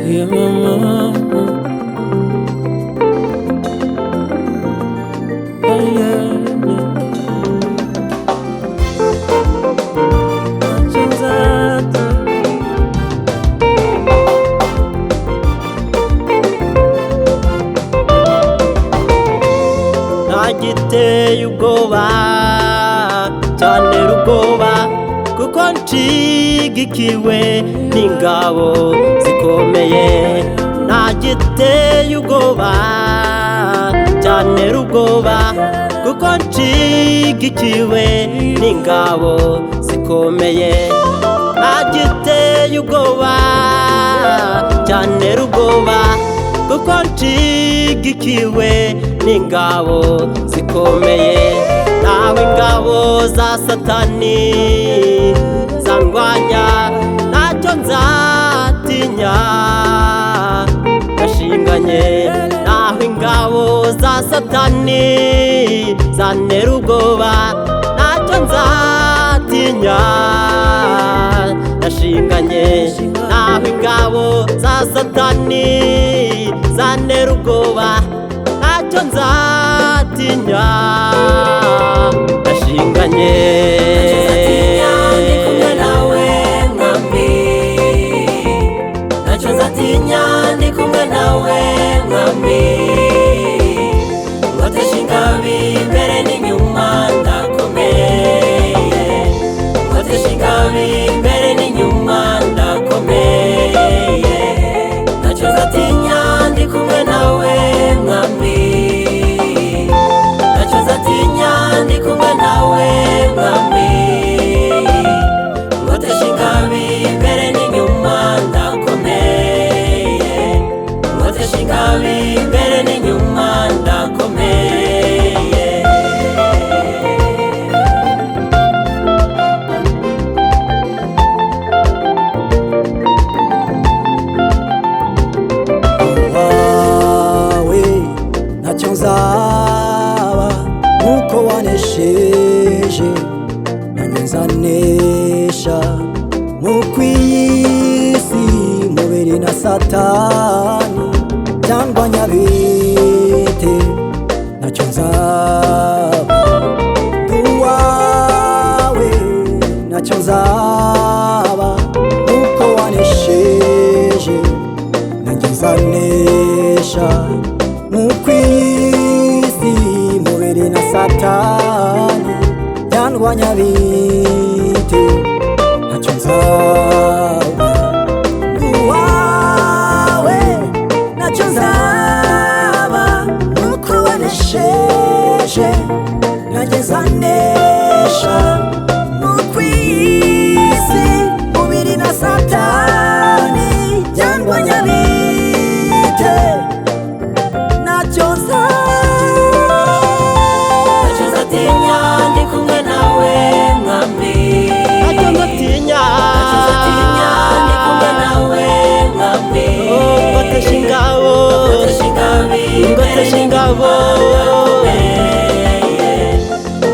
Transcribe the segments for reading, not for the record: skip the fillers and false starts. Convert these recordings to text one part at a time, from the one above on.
Yeah, mama. Oh, yeah, yeah. Nachozati. Nagiteye ubwoba cyane ubwoba kuko nshigikiwe n'ingabo zikomeye. Nagiteye ubwoba cyane ubwoba kuko nshigikiwe n'ingabo zikomeye. Nagiteye ubwoba cyane ubwoba kuko nshigikiwe n'ingabo zikomeye. Nawe ingabo za Satani zandwanya ntacyo nzatinya ndashinganye. Naho ingabo za Satani zantera ubwoba ntacyo nzatinya ndashinganye. Naho ingabo za Satani zantera ubwoba ntacyo nzatinya ndashinganye. Ntacyo nzatinya ndi kumwe nawe mwami. Ngotesha ingabo imbere n'inyuma ndakomeye. Ngotesha ingabo imbere n'inyuma ndakomeye. Ntacyo nzatinya ndi kumwe nawe mwami. Ntacyo nzatinya ndi kumwe nawe mwami. Ngotesha ingabo imbere n'inyuma ndakomeye. Ngotesha ingabo imbere n'inyuma ndakomeye. wawe ntacyo nzaba nkuko wanesheje nanjye nzanesha. Nk'uko iyi si mubiri na Satani byandwanya bite ntacyo nzaba. Uwawe ntacyo nzaba nkuko wanesheje nanjye nzanesha. Nk'uko iyi si mubiri na Satani byandwanya bite ntacyo nzaba. Uwawe ntacyo nzaba nkuko wanesheje nanjye nzanesha. Nk'uko iyi si mubiri na Satani byandwanya bite ntacyo nzaba. Ntacyo nzatinya ndi kumwe nawe mwami. Ntacyo nzatinya. Ntacyo nzatinya ndi kumwe nawe mwami. Ngotesha ingabo. Ngotesha ingabo. Ngotesha ingabo.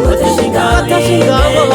Ngotesha ingabo.